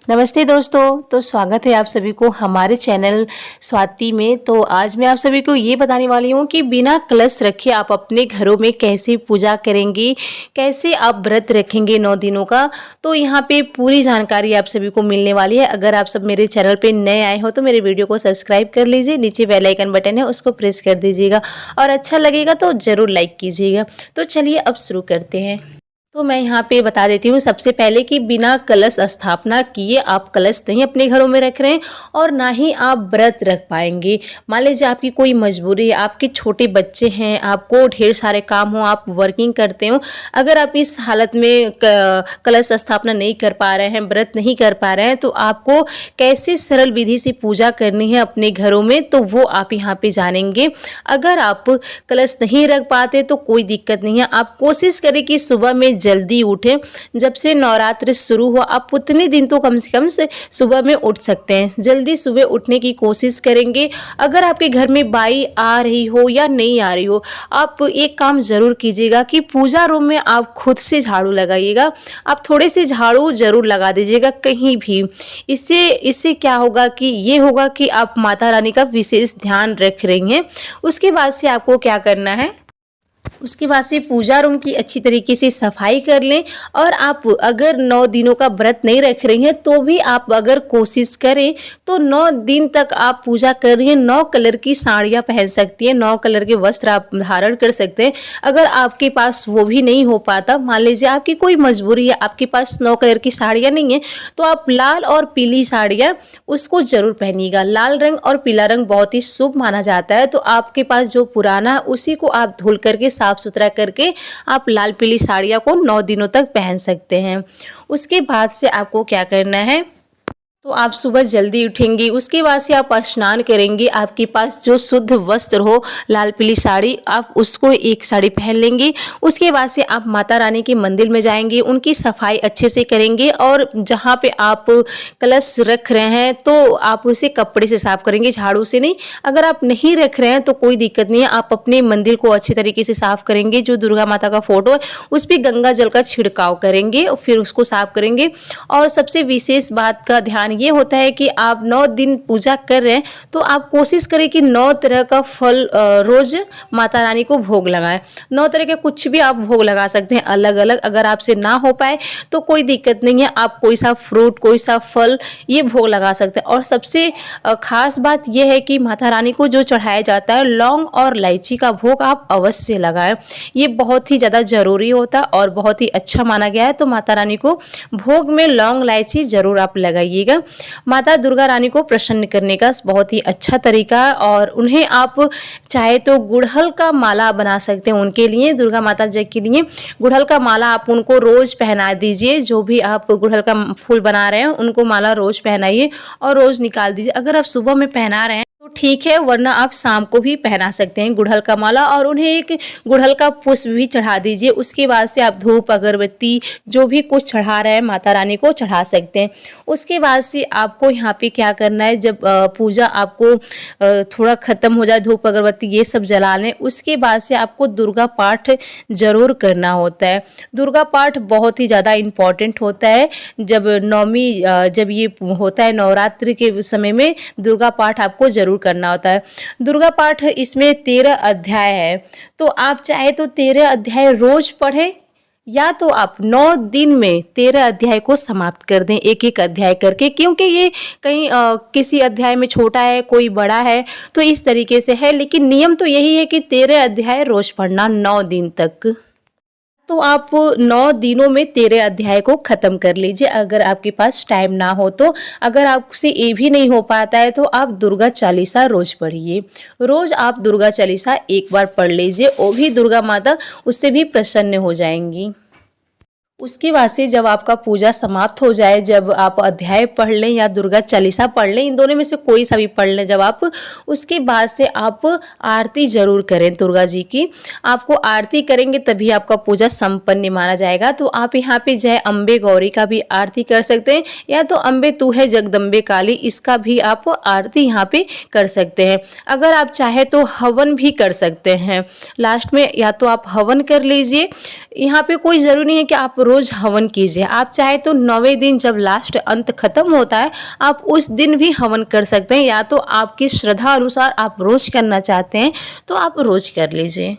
नमस्ते दोस्तों। तो स्वागत है आप सभी को हमारे चैनल स्वाति में। तो आज मैं आप सभी को ये बताने वाली हूँ कि बिना कलश रखे आप अपने घरों में कैसे पूजा करेंगे, कैसे आप व्रत रखेंगे 9 दिनों का। तो यहाँ पे पूरी जानकारी आप सभी को मिलने वाली है। अगर आप सब मेरे चैनल पे नए आए हो तो मेरे वीडियो को सब्सक्राइब कर लीजिए, नीचे बेल आइकन बटन है उसको प्रेस कर दीजिएगा और अच्छा लगेगा तो ज़रूर लाइक कीजिएगा। तो चलिए अब शुरू करते हैं। तो मैं यहाँ पे बता देती हूँ सबसे पहले कि बिना कलश स्थापना किए आप कलश नहीं अपने घरों में रख रहे हैं और ना ही आप व्रत रख पाएंगे। मान लीजिए आपकी कोई मजबूरी है, आपके छोटे बच्चे हैं, आपको ढेर सारे काम हो, आप वर्किंग करते हो, अगर आप इस हालत में कलश स्थापना नहीं कर पा रहे हैं, व्रत नहीं कर पा रहे हैं, तो आपको कैसे सरल विधि से पूजा करनी है अपने घरों में, तो वो आप यहाँ पे जानेंगे। अगर आप कलश नहीं रख पाते तो कोई दिक्कत नहीं है, आप कोशिश करें कि सुबह में जल्दी उठें। जब से नवरात्र शुरू हो आप उतने दिन तो कम से कम से सुबह में उठ सकते हैं। जल्दी सुबह उठने की कोशिश करेंगे। अगर आपके घर में बाई आ रही हो या नहीं आ रही हो, आप एक काम ज़रूर कीजिएगा कि पूजा रूम में आप खुद से झाड़ू लगाइएगा। आप थोड़े से झाड़ू ज़रूर लगा दीजिएगा कहीं भी। इससे क्या होगा कि ये होगा कि आप माता रानी का विशेष ध्यान रख रही हैं। उसके बाद से आपको क्या करना है, उसके बाद से पूजा रूम की अच्छी तरीके से सफाई कर लें। और आप अगर 9 दिनों का व्रत नहीं रख रही हैं तो भी आप अगर कोशिश करें तो 9 दिन तक आप पूजा कर रही हैं, 9 कलर की साड़ियाँ पहन सकती हैं, 9 कलर के वस्त्र आप धारण कर सकते हैं। अगर आपके पास वो भी नहीं हो पाता, मान लीजिए आपकी कोई मजबूरी है, आपके पास 9 कलर की साड़ियाँ नहीं है, तो आप लाल और पीली साड़ियाँ उसको ज़रूर पहनिएगा। लाल रंग और पीला रंग बहुत ही शुभ माना जाता है। तो आपके पास जो पुराना है उसी को आप धुल करके साफ सुथरा करके आप लाल पीली साड़ियाँ को 9 दिनों तक पहन सकते हैं। उसके बाद से आपको क्या करना है, तो आप सुबह जल्दी उठेंगी, उसके बाद से आप स्नान करेंगे। आपके पास जो शुद्ध वस्त्र हो, लाल पीली साड़ी, आप उसको एक साड़ी पहन लेंगे। उसके बाद से आप माता रानी के मंदिर में जाएंगे, उनकी सफाई अच्छे से करेंगे और जहाँ पे आप कलश रख रहे हैं तो आप उसे कपड़े से साफ करेंगे, झाड़ू से नहीं। अगर आप नहीं रख रहे हैं तो कोई दिक्कत नहीं है, आप अपने मंदिर को अच्छे तरीके से साफ करेंगे। जो दुर्गा माता का फोटो है उस पर गंगा जल का छिड़काव करेंगे और फिर उसको साफ करेंगे। और सबसे विशेष बात का ध्यान ये होता है कि आप 9 दिन पूजा कर रहे हैं तो आप कोशिश करें कि 9 तरह का फल रोज माता रानी को भोग लगाएं। 9 तरह के कुछ भी आप भोग लगा सकते हैं अलग अलग। अगर आपसे ना हो पाए तो कोई दिक्कत नहीं है, आप कोई सा फ्रूट, कोई सा फल ये भोग लगा सकते हैं। और सबसे खास बात यह है कि माता रानी को जो चढ़ाया जाता है लौंग और इलायची का भोग आप अवश्य लगाएं। ये बहुत ही ज़्यादा ज़रूरी होता है और बहुत ही अच्छा माना गया है। तो माता रानी को भोग में लौंग इलायची ज़रूर आप लगाइएगा। माता दुर्गा रानी को प्रसन्न करने का बहुत ही अच्छा तरीका है। और उन्हें आप चाहे तो गुड़हल का माला बना सकते हैं उनके लिए, दुर्गा माता जी के लिए गुड़हल का माला आप उनको रोज़ पहना दीजिए। जो भी आप गुड़हल का फूल बना रहे हैं उनको माला रोज़ पहनाइए और रोज़ निकाल दीजिए। अगर आप सुबह में पहना रहे हैं तो ठीक है, वरना आप शाम को भी पहना सकते हैं गुड़हल का माला और उन्हें एक गुड़हल का पुष्प भी चढ़ा दीजिए। उसके बाद से आप धूप अगरबत्ती जो भी कुछ चढ़ा रहे हैं माता रानी को चढ़ा सकते हैं। उसके बाद से आपको यहाँ पे क्या करना है, जब पूजा आपको थोड़ा ख़त्म हो जाए, धूप अगरबत्ती ये सब जला लें, उसके बाद से आपको दुर्गा पाठ ज़रूर करना होता है। दुर्गा पाठ बहुत ही ज़्यादा इम्पॉर्टेंट होता है। जब नवमी जब ये होता है नवरात्रि के समय में दुर्गा पाठ आपको ज़रूर करना होता है। दुर्गा पाठ इसमें 13 अध्याय है, तो आप चाहे तो 13 अध्याय रोज पढ़ें या तो आप 9 दिन में 13 अध्याय को समाप्त कर दें, एक एक अध्याय करके। क्योंकि ये कहीं किसी अध्याय में छोटा है, कोई बड़ा है, तो इस तरीके से है। लेकिन नियम तो यही है कि 13 अध्याय रोज पढ़ना 9 दिन तक। तो आप 9 दिनों में 13 अध्याय को ख़त्म कर लीजिए अगर आपके पास टाइम ना हो तो। अगर आपसे ये भी नहीं हो पाता है तो आप दुर्गा चालीसा रोज़ पढ़िए। रोज़ आप दुर्गा चालीसा एक बार पढ़ लीजिए, वो भी दुर्गा माता उससे भी प्रसन्न हो जाएंगी। उसके बाद से जब आपका पूजा समाप्त हो जाए, जब आप अध्याय पढ़ लें या दुर्गा चालीसा पढ़ लें, इन दोनों में से कोई सा भी पढ़ लें जब आप, उसके बाद से आप आरती ज़रूर करें दुर्गा जी की। आपको आरती करेंगे तभी आपका पूजा संपन्न माना जाएगा। तो आप यहाँ पे जय अम्बे गौरी का भी आरती कर सकते हैं या तो अम्बे तू है जगदम्बे काली, इसका भी आप आरती यहाँ पे कर सकते हैं। अगर आप चाहे तो हवन भी कर सकते हैं लास्ट में, या तो आप हवन कर लीजिए। यहाँ पे कोई ज़रूरी नहीं है कि आप रोज़ हवन कीजिए। आप चाहे तो 9वें दिन जब लास्ट अंत खत्म होता है, आप उस दिन भी हवन कर सकते हैं, या तो आपकी श्रद्धा अनुसार आप रोज़ करना चाहते हैं तो आप रोज़ कर लीजिए।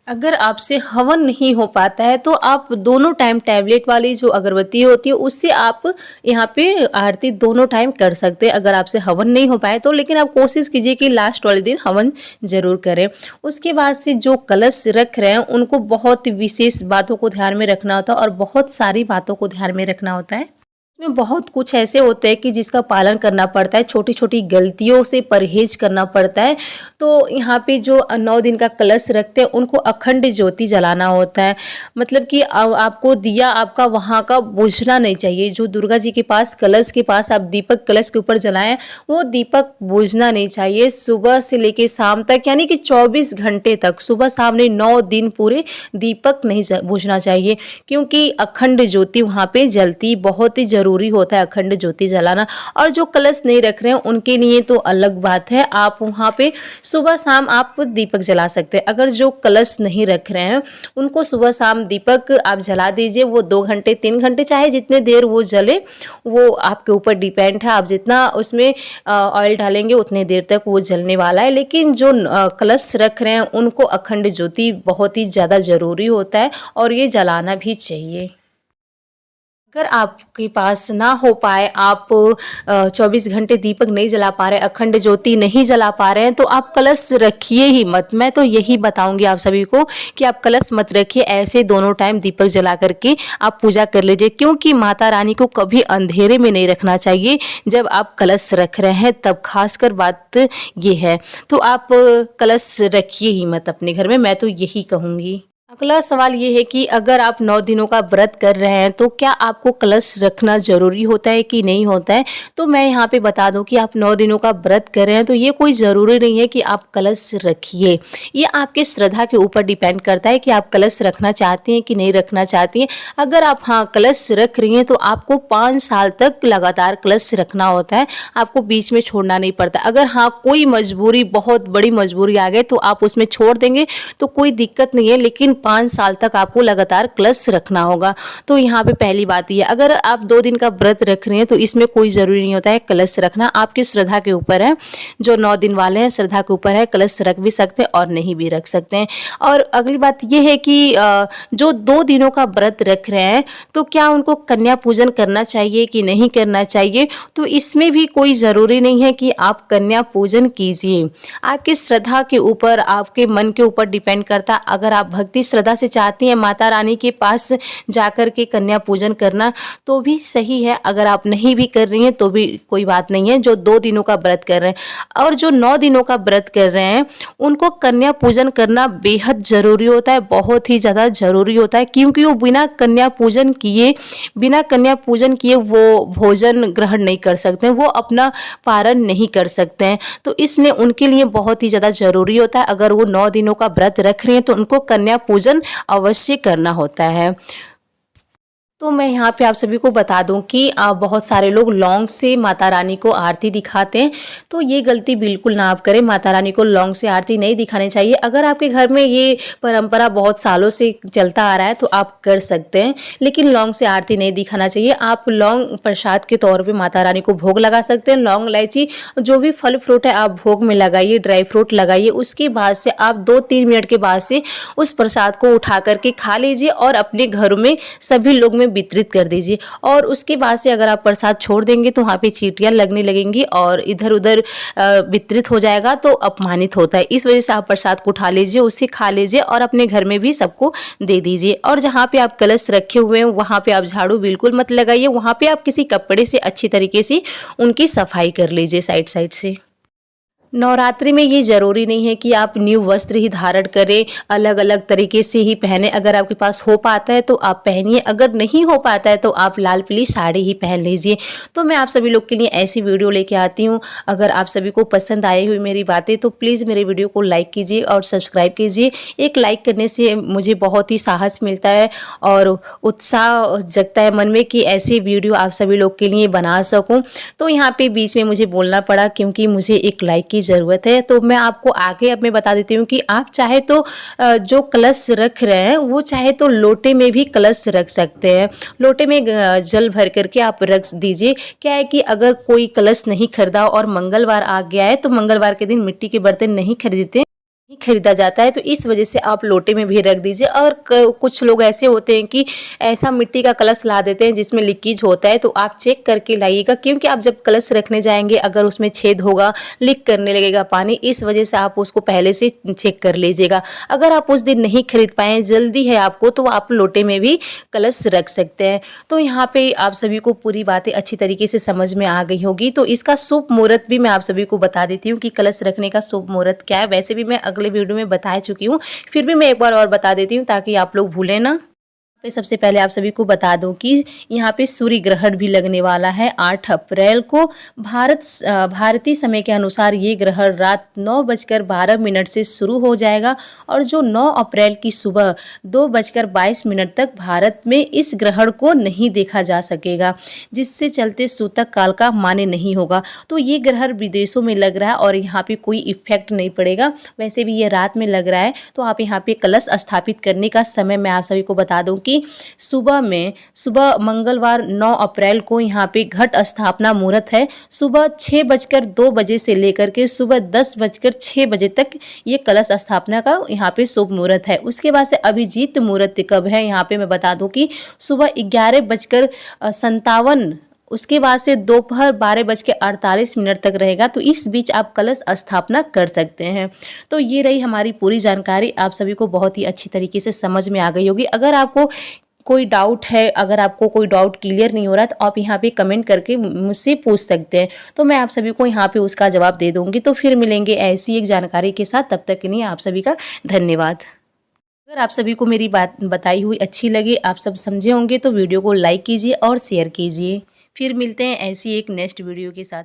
अगर आपसे हवन नहीं हो पाता है तो आप दोनों टाइम टैबलेट वाली जो अगरबत्ती होती है उससे आप यहाँ पे आरती दोनों टाइम कर सकते हैं, अगर आपसे हवन नहीं हो पाए तो। लेकिन आप कोशिश कीजिए कि लास्ट वाले दिन हवन ज़रूर करें। उसके बाद से जो कलश रख रहे हैं उनको बहुत विशेष बातों को ध्यान में रखना होता है और बहुत सारी बातों को ध्यान में रखना होता है। में बहुत कुछ ऐसे होते हैं कि जिसका पालन करना पड़ता है, छोटी छोटी गलतियों से परहेज करना पड़ता है। तो यहाँ पे जो 9 दिन का कलश रखते हैं उनको अखंड ज्योति जलाना होता है, मतलब कि आपको दिया आपका वहाँ का बुझना नहीं चाहिए। जो दुर्गा जी के पास कलश के पास आप दीपक कलश के ऊपर जलाएं वो दीपक बुझना नहीं चाहिए। सुबह से लेके शाम तक यानी कि 24 घंटे तक, सुबह शाम ने 9 दिन पूरे दीपक नहीं बुझना चाहिए, क्योंकि अखंड ज्योति वहाँ पे जलती बहुत ही जरूरी होता है, अखंड ज्योति जलाना। और जो कलश नहीं रख रहे हैं उनके लिए तो अलग बात है, आप वहाँ पे सुबह शाम आप दीपक जला सकते हैं। अगर जो कलश नहीं रख रहे हैं उनको सुबह शाम दीपक आप जला दीजिए, वो 2 घंटे 3 घंटे चाहे जितने देर वो जले वो आपके ऊपर डिपेंड है। आप जितना उसमें ऑयल डालेंगे उतने देर तक वो जलने वाला है। लेकिन जो कलश रख रहे हैं उनको अखंड ज्योति बहुत ही ज़्यादा ज़रूरी होता है और ये जलाना भी चाहिए। अगर आपके पास ना हो पाए, आप 24 घंटे दीपक नहीं जला पा रहे, अखंड ज्योति नहीं जला पा रहे हैं, तो आप कलश रखिए ही मत। मैं तो यही बताऊंगी आप सभी को कि आप कलश मत रखिए, ऐसे दोनों टाइम दीपक जला करके आप पूजा कर लीजिए। क्योंकि माता रानी को कभी अंधेरे में नहीं रखना चाहिए जब आप कलश रख रहे हैं, तब खासकर बात ये है। तो आप कलश रखिए ही मत अपने घर में, मैं तो यही कहूँगी। अगला सवाल ये है कि अगर आप 9 दिनों का व्रत कर रहे हैं तो क्या आपको कलश रखना ज़रूरी होता है कि नहीं होता है। तो मैं यहाँ पे बता दूं कि आप 9 दिनों का व्रत कर रहे हैं तो ये कोई ज़रूरी नहीं है कि आप कलश रखिए। ये आपके श्रद्धा के ऊपर डिपेंड करता है कि आप कलश रखना चाहती हैं कि नहीं रखना चाहती हैं। अगर आप कलश रख रही हैं तो आपको 5 साल तक लगातार कलश रखना होता है, आपको बीच में छोड़ना नहीं पड़ता। अगर कोई मजबूरी, बहुत बड़ी मजबूरी आ गई तो आप उसमें छोड़ देंगे तो कोई दिक्कत नहीं है, लेकिन 5 साल तक आपको लगातार कलश रखना होगा। तो यहाँ पे पहली बात ये, अगर आप 2 दिन का व्रत रख रहे हैं तो इसमें कोई ज़रूरी नहीं होता है कलश रखना, आपकी श्रद्धा के ऊपर है। जो 9 दिन वाले हैं श्रद्धा के ऊपर है, कलश रख भी सकते हैं और नहीं भी रख सकते हैं। और अगली बात ये है कि जो 2 दिनों का व्रत रख रहे हैं तो क्या उनको कन्या पूजन करना चाहिए कि नहीं करना चाहिए। तो इसमें भी कोई ज़रूरी नहीं है कि आप कन्या पूजन कीजिए, आपकी श्रद्धा के ऊपर, आपके मन के ऊपर डिपेंड करता। अगर आप भक्ति श्रद्धा से चाहती हैं माता रानी के पास जाकर के कन्या पूजन करना तो भी सही है, अगर आप नहीं भी कर रही हैं तो भी कोई बात नहीं है। जो 2 दिनों का व्रत कर रहे हैं और जो 9 दिनों का व्रत कर रहे हैं उनको कन्या पूजन करना बेहद ज़रूरी होता है, बहुत ही ज़्यादा ज़रूरी होता है। क्योंकि वो बिना कन्या पूजन किए वो भोजन ग्रहण नहीं कर सकते हैं, वो अपना पारण नहीं कर सकते हैं। तो इसलिए उनके लिए बहुत ही ज़्यादा ज़रूरी होता है, अगर वो 9 दिनों का व्रत रख रहे हैं तो उनको कन्या पूजन अवश्य करना होता है। तो मैं यहाँ पे आप सभी को बता दूं कि बहुत सारे लोग लौंग से माता रानी को आरती दिखाते हैं, तो ये गलती बिल्कुल ना आप करें। माता रानी को लौंग से आरती नहीं दिखानी चाहिए। अगर आपके घर में ये परंपरा बहुत सालों से चलता आ रहा है तो आप कर सकते हैं, लेकिन लौंग से आरती नहीं दिखाना चाहिए। आप लौंग प्रसाद के तौर पे माता रानी को भोग लगा सकते हैं। लौंग, इलायची, जो भी फल फ्रूट है आप भोग में लगाइए, ड्राई फ्रूट लगाइए। उसके बाद से आप 2-3 मिनट के बाद से उस प्रसाद को उठा करके खा लीजिए और अपने घरों में सभी लोग में वितरित कर दीजिए। और उसके बाद से अगर आप प्रसाद छोड़ देंगे तो वहाँ पे चींटियाँ लगने लगेंगी और इधर उधर वितरित हो जाएगा, तो अपमानित होता है। इस वजह से आप प्रसाद को उठा लीजिए, उसे खा लीजिए और अपने घर में भी सबको दे दीजिए। और जहाँ पे आप कलश रखे हुए हैं वहाँ पे आप झाड़ू बिल्कुल मत लगाइए, वहाँ पे आप किसी कपड़े से अच्छी तरीके से उनकी सफाई कर लीजिए साइड साइड से। नवरात्रि में ये ज़रूरी नहीं है कि आप न्यू वस्त्र ही धारण करें, अलग अलग तरीके से ही पहने। अगर आपके पास हो पाता है तो आप पहनिए, अगर नहीं हो पाता है तो आप लाल पीली साड़ी ही पहन लीजिए। तो मैं आप सभी लोग के लिए ऐसी वीडियो लेके आती हूँ। अगर आप सभी को पसंद आई हुई मेरी बातें तो प्लीज़ मेरे वीडियो को लाइक कीजिए और सब्सक्राइब कीजिए। एक लाइक करने से मुझे बहुत ही साहस मिलता है और उत्साह जगता है मन में कि ऐसी वीडियो आप सभी लोग के लिए बना सकूँ। तो यहाँ पर बीच में मुझे बोलना पड़ा क्योंकि मुझे एक लाइक की की ज़रूरत है। तो मैं आपको आगे अब मैं बता देती हूँ कि आप चाहे तो जो कलश रख रहे हैं वो चाहे तो लोटे में भी कलश रख सकते हैं। लोटे में जल भर करके आप रख दीजिए। क्या है कि अगर कोई कलश नहीं खरीदा और मंगलवार आ गया है तो मंगलवार के दिन मिट्टी के बर्तन नहीं खरीदते, नहीं खरीदा जाता है, तो इस वजह से आप लोटे में भी रख दीजिए। और कुछ लोग ऐसे होते हैं कि ऐसा मिट्टी का कलश ला देते हैं जिसमें लीकेज होता है, तो आप चेक करके लाइएगा, क्योंकि आप जब कलश रखने जाएंगे अगर उसमें छेद होगा, लीक करने लगेगा पानी, इस वजह से आप उसको पहले से चेक कर लीजिएगा। अगर आप उस दिन नहीं खरीद पाए, जल्दी है आपको, तो आप लोटे में भी कलश रख सकते हैं। तो यहाँ पे आप सभी को पूरी बातें अच्छी तरीके से समझ में आ गई होगी। तो इसका शुभ मुहूर्त भी मैं आप सभी को बता देती हूँ कि कलश रखने का शुभ मुहूर्त क्या है। वैसे भी मैं अगले वीडियो में बता चुकी हूँ, फिर भी मैं एक बार और बता देती हूँ ताकि आप लोग भूलें ना। पे सबसे पहले आप सभी को बता दूं कि यहाँ पे सूर्य ग्रहण भी लगने वाला है 8 अप्रैल को। भारतीय समय के अनुसार ये ग्रहण रात 9:12 से शुरू हो जाएगा और जो 9 अप्रैल की सुबह 2:22 तक भारत में इस ग्रहण को नहीं देखा जा सकेगा, जिससे चलते सूतक काल का मान्य नहीं होगा। तो ये ग्रहण विदेशों में लग रहा है और यहाँ पे कोई इफेक्ट नहीं पड़ेगा। वैसे भी ये रात में लग रहा है। तो आप यहाँ पे कलश स्थापित करने का समय मैं आप सभी को बता दूं कि सुबह मंगलवार 9 अप्रैल को यहाँ पे घट स्थापना मुहूर्त है। सुबह 6:02 से लेकर के सुबह 10:06 तक ये कलश स्थापना का यहाँ पे शुभ मुहूर्त है। उसके बाद से अभिजीत मुहूर्त कब है, यहाँ पे मैं बता दूं कि सुबह 11:57, उसके बाद से दोपहर 12:48 तक रहेगा। तो इस बीच आप कलश स्थापना कर सकते हैं। तो ये रही हमारी पूरी जानकारी, आप सभी को बहुत ही अच्छी तरीके से समझ में आ गई होगी। अगर आपको कोई डाउट है, अगर आपको कोई डाउट क्लियर नहीं हो रहा, तो आप यहाँ पे कमेंट करके मुझसे पूछ सकते हैं, तो मैं आप सभी को यहाँ पे उसका जवाब दे दूँगी। तो फिर मिलेंगे ऐसी एक जानकारी के साथ, तब तक के लिए आप सभी का धन्यवाद। अगर आप सभी को मेरी बात बताई हुई अच्छी लगी, आप सब समझे होंगे, तो वीडियो को लाइक कीजिए और शेयर कीजिए। फिर मिलते हैं ऐसी एक नेक्स्ट वीडियो के साथ।